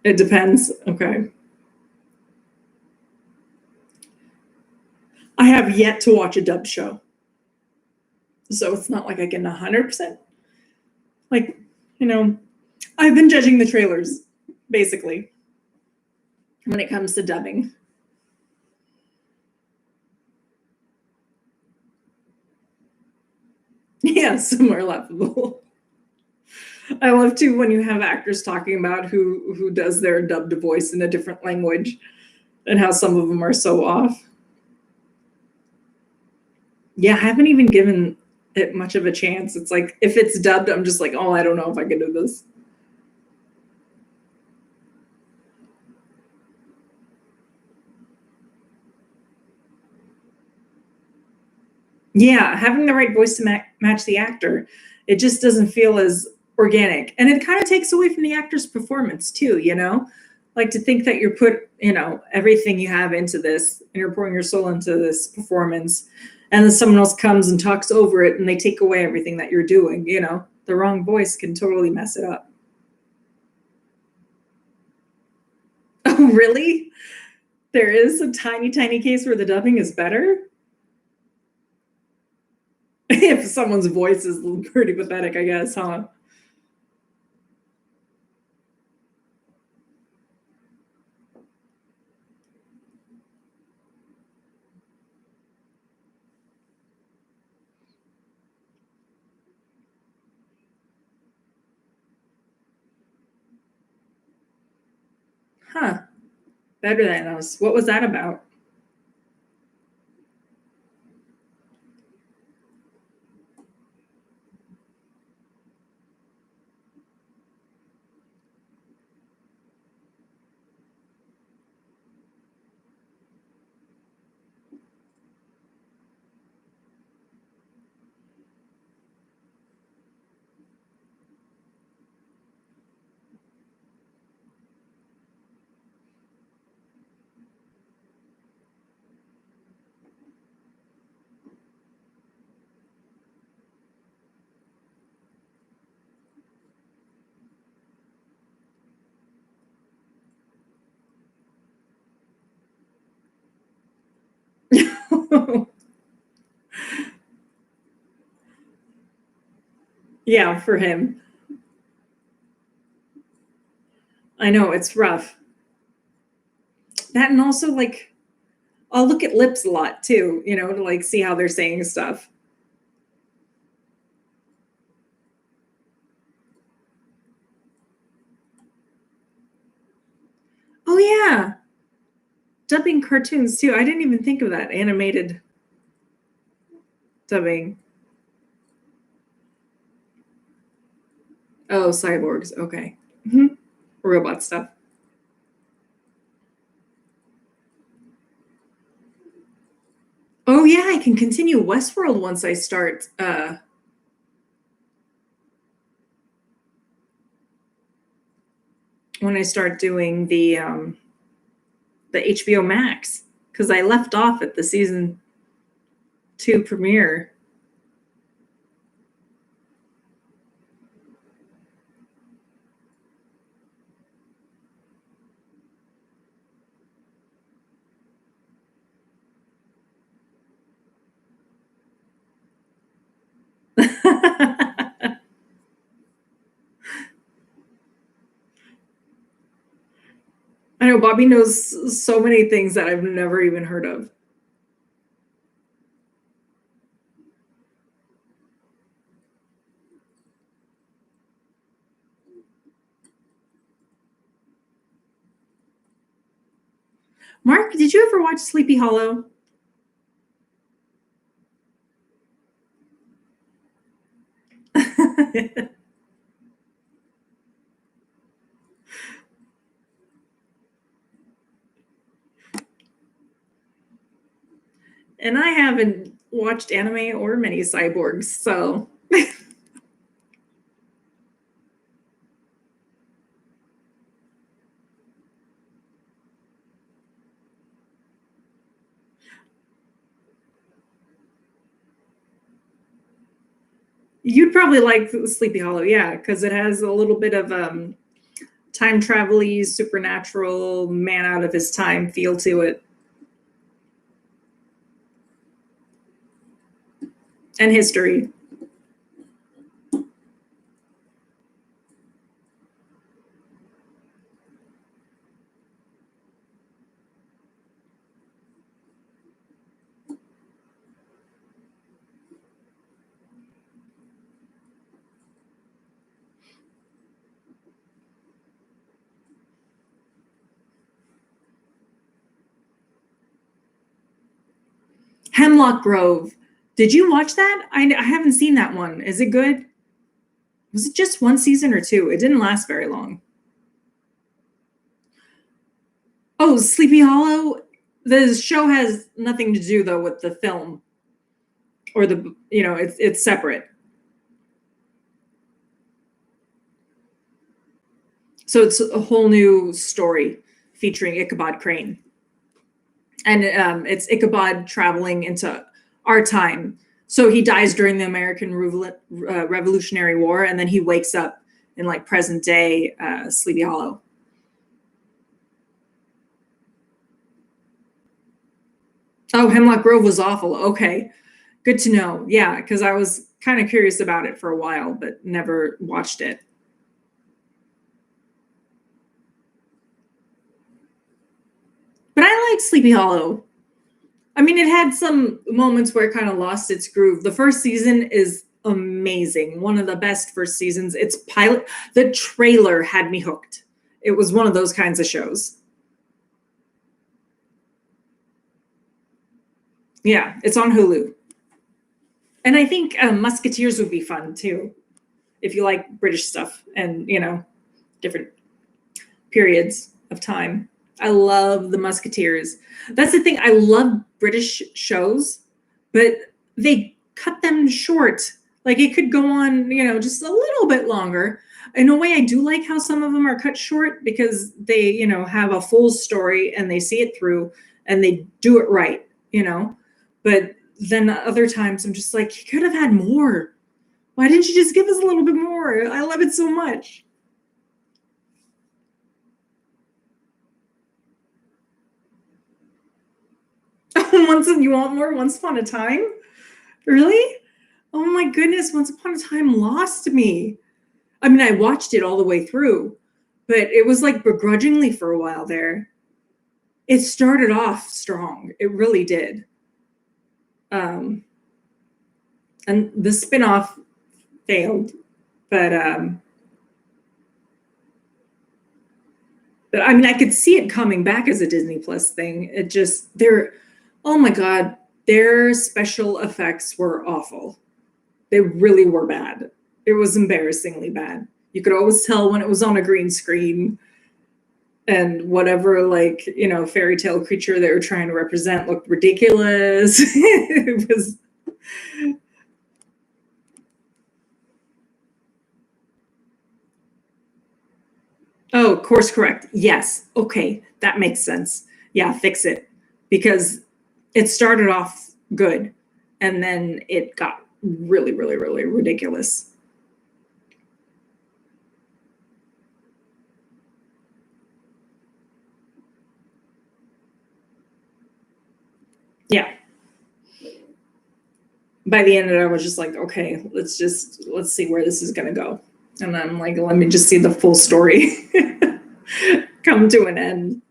[SPEAKER 1] it depends. Okay. I have yet to watch a dub show, so it's not like I can 100%. Like, I've been judging the trailers basically when it comes to dubbing. Yeah, somewhere laughable. I love too when you have actors talking about who does their dubbed voice in a different language and how some of them are so off. Yeah, I haven't even given it much of a chance. It's like if it's dubbed, I'm just like, oh, I don't know if I can do this. Yeah, having the right voice to match the actor, it just doesn't feel as organic. And it kind of takes away from the actor's performance too, you know? Like to think that you're put, everything you have into this and you're pouring your soul into this performance. And then someone else comes and talks over it and they take away everything that you're doing, The wrong voice can totally mess it up. Oh, really? There is a tiny, tiny case where the dubbing is better? If someone's voice is pretty pathetic, I guess, huh? Huh. Better than us. What was that about? Yeah, for him. I know it's rough. That and also like I'll look at lips a lot too, to like see how they're saying stuff. Oh yeah, dubbing cartoons too. I didn't even think of that. Animated dubbing. Oh, cyborgs. Okay. Mm-hmm. Robot stuff. Oh yeah, I can continue Westworld once I start when I start doing the HBO Max because I left off at the season 2 premiere. I know Bobby knows so many things that I've never even heard of. Mark, did you ever watch Sleepy Hollow? And I haven't watched anime or many cyborgs, so you'd probably like Sleepy Hollow, yeah, because it has a little bit of time travel-y, supernatural, man out of his time feel to it. And history. Hemlock Grove. Did you watch that? I haven't seen that one. Is it good? Was it just one season or two? It didn't last very long. Oh, Sleepy Hollow. The show has nothing to do though with the film or it's separate. So it's a whole new story featuring Ichabod Crane. And it's Ichabod traveling into our time. So he dies during the American Revolutionary War, and then he wakes up in like present day Sleepy Hollow. Oh, Hemlock Grove was awful. Okay, good to know. Yeah, because I was kind of curious about it for a while, but never watched it. But I like Sleepy Hollow. I mean, it had some moments where it kind of lost its groove. The first season is amazing. One of the best first seasons. It's pilot. The trailer had me hooked. It was one of those kinds of shows. Yeah, it's on Hulu. And I think Musketeers would be fun too, if you like British stuff and, different periods of time. I love the Musketeers. That's the thing. I love British shows, but they cut them short. Like it could go on, just a little bit longer. In a way, I do like how some of them are cut short because they, have a full story and they see it through and they do it right, But then other times I'm just like, you could have had more. Why didn't you just give us a little bit more? I love it so much. You want more Once Upon a Time? Really? Oh my goodness, Once Upon a Time lost me. I mean, I watched it all the way through, but it was like begrudgingly for a while there. It started off strong. It really did. And the spinoff failed, but I mean, I could see it coming back as a Disney Plus thing. Oh my God, their special effects were awful. They really were bad. It was embarrassingly bad. You could always tell when it was on a green screen, and whatever, fairy tale creature they were trying to represent looked ridiculous. It was. Oh, course correct. Yes. Okay. That makes sense. Yeah, fix it. Because it started off good and then it got really, really, really ridiculous. Yeah. By the end of it, I was just like, okay, let's see where this is going to go. And I'm like, let me just see the full story come to an end.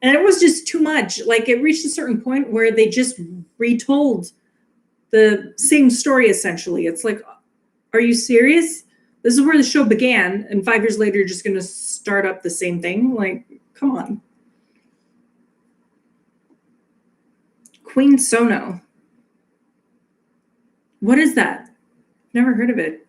[SPEAKER 1] And it was just too much. Like it reached a certain point where they just retold the same story essentially. It's like, are you serious? This is where the show began, and 5 years later, you're just going to start up the same thing? Like, come on. Queen Sono. What is that? Never heard of it.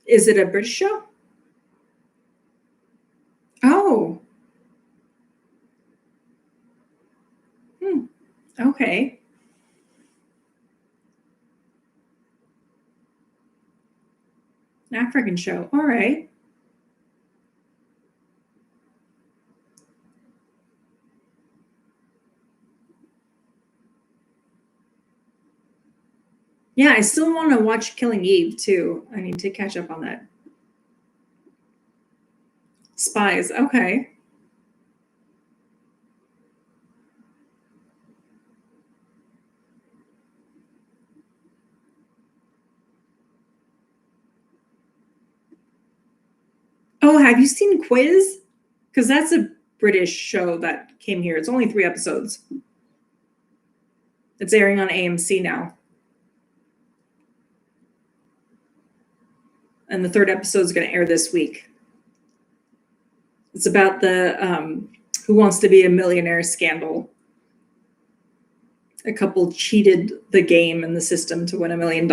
[SPEAKER 1] Is it a British show? Oh. Okay. An African show. All right. Yeah, I still want to watch Killing Eve too. I need to catch up on that. Spies. Okay. Oh, have you seen Quiz? Because that's a British show that came here. It's only 3 episodes. It's airing on AMC now. And the 3rd episode is going to air this week. It's about the Who Wants to Be a Millionaire scandal. A couple cheated the game and the system to win $1 million.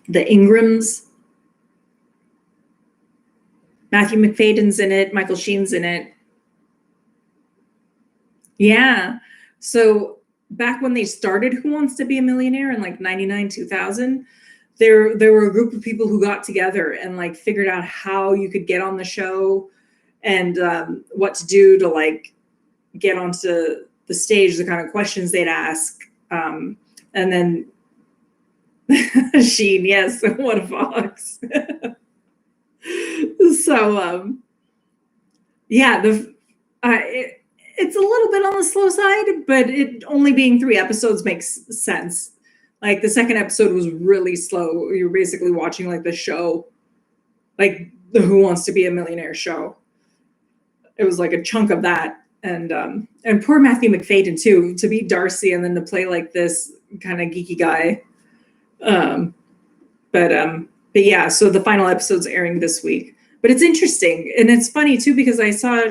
[SPEAKER 1] The Ingrams. Matthew McFadden's in it. Michael Sheen's in it. Yeah. So back when they started Who Wants to Be a Millionaire in like 99, 2000, there were a group of people who got together and like figured out how you could get on the show and what to do to like get onto the stage, the kind of questions they'd ask. And then Sheen, yes, what a fox. So yeah, it's a little bit on the slow side, but it only being 3 episodes makes sense. Like the second episode was really slow. You're basically watching like the show, like the Who Wants to Be a Millionaire show. It was like a chunk of that. And poor Matthew McFadden too, to be Darcy and then to play like this kind of geeky guy. But yeah, so the final episode's airing this week. But it's interesting. And it's funny too, because I saw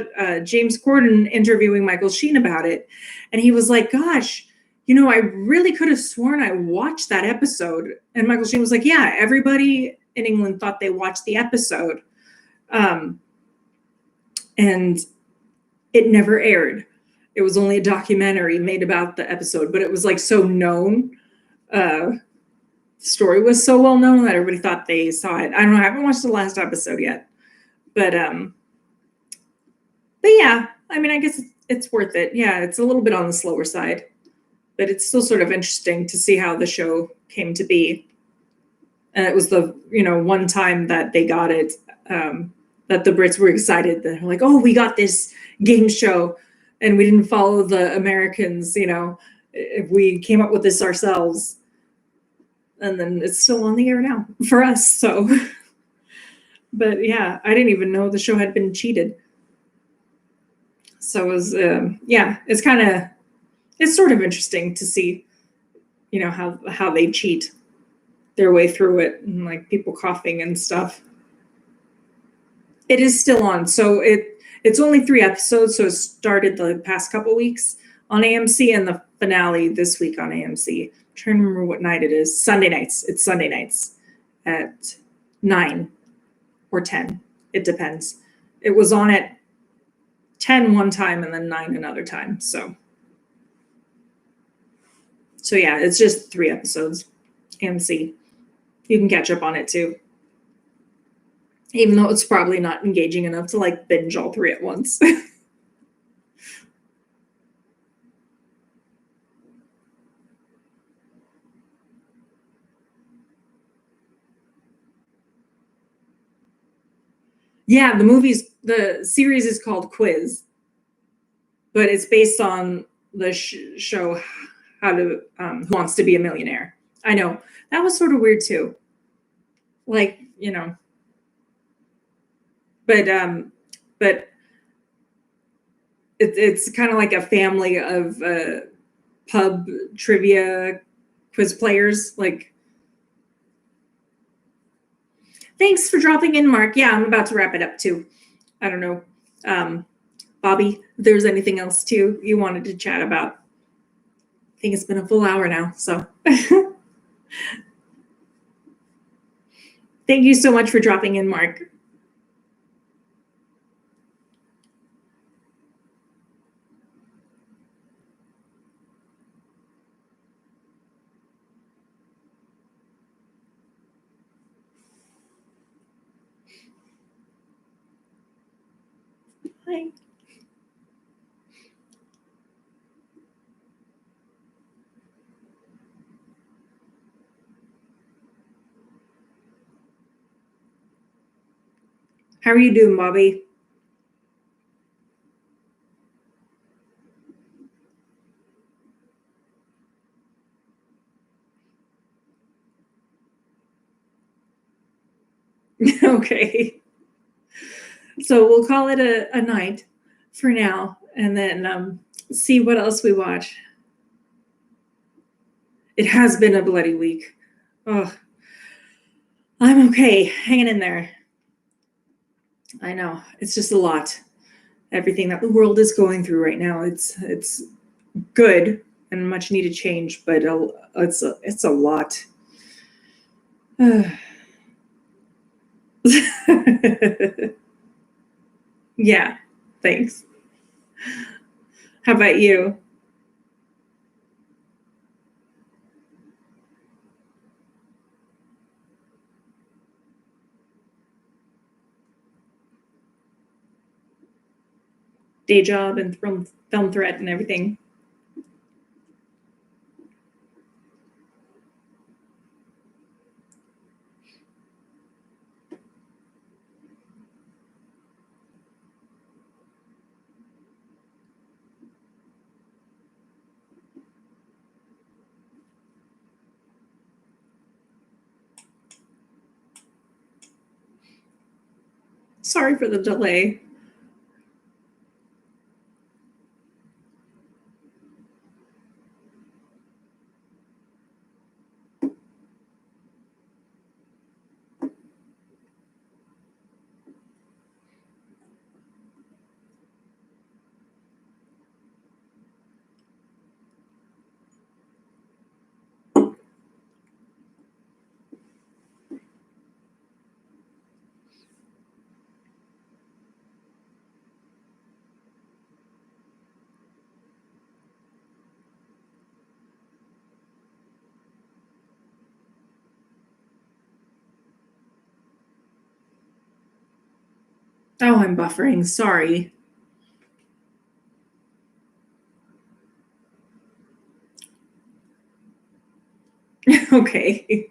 [SPEAKER 1] James Corden interviewing Michael Sheen about it. And he was like, gosh, I really could have sworn I watched that episode. And Michael Sheen was like, yeah, everybody in England thought they watched the episode. And it never aired. It was only a documentary made about the episode, but it was like so known. The story was so well known that everybody thought they saw it. I don't know. I haven't watched the last episode yet, but yeah, I mean, I guess it's worth it. Yeah, it's a little bit on the slower side, but it's still sort of interesting to see how the show came to be. And it was the one time that they got it, that the Brits were excited. They're like, oh, we got this game show, and we didn't follow the Americans. If we came up with this ourselves. And then it's still on the air now for us. So, but yeah, I didn't even know the show had been cheated. So it was, yeah, it's sort of interesting to see, how they cheat their way through it, and like people coughing and stuff. It is still on. So it's only 3 episodes. So it started the past couple weeks on AMC and the finale this week on AMC. Trying to remember what night it is. Sunday nights. It's Sunday nights at 9 or 10. It depends. It was on at 10 one time and then 9 another time. So yeah, it's just 3 episodes. AMC. You can catch up on it too. Even though it's probably not engaging enough to like binge all 3 at once. Yeah, the series is called Quiz, but it's based on the show Who Wants to Be a Millionaire. I know that was sort of weird too. Like, but it's kind of like a family of pub trivia quiz players. Like, thanks for dropping in, Mark. Yeah, I'm about to wrap it up too. I don't know, Bobby, if there's anything else too you wanted to chat about. I think it's been a full hour now, so. Thank you so much for dropping in, Mark. Hi. How are you doing, Bobby? Okay. So we'll call it a night for now, and then see what else we watch. It has been a bloody week. Oh, I'm okay, hanging in there. I know, it's just a lot. Everything that the world is going through right now, it's good and much needed change, but it's a lot. Yeah, thanks. How about you? Day job and film threat and everything. Sorry for the delay. Oh, I'm buffering. Sorry. Okay.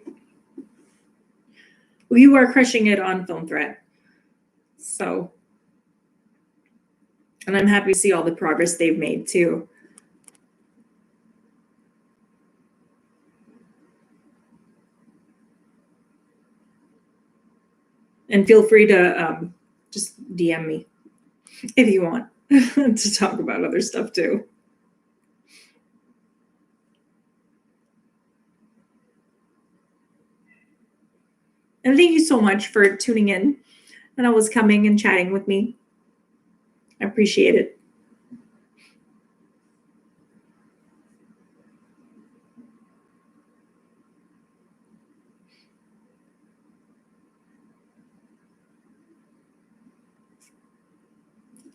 [SPEAKER 1] Well, you are crushing it on film threat. So, and I'm happy to see all the progress they've made too. And feel free to just DM me if you want to talk about other stuff too. And thank you so much for tuning in and always coming and chatting with me. I appreciate it.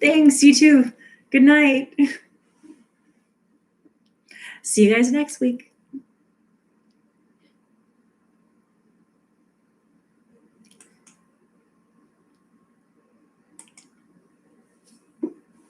[SPEAKER 1] Thanks, you too. Good night. See you guys next week.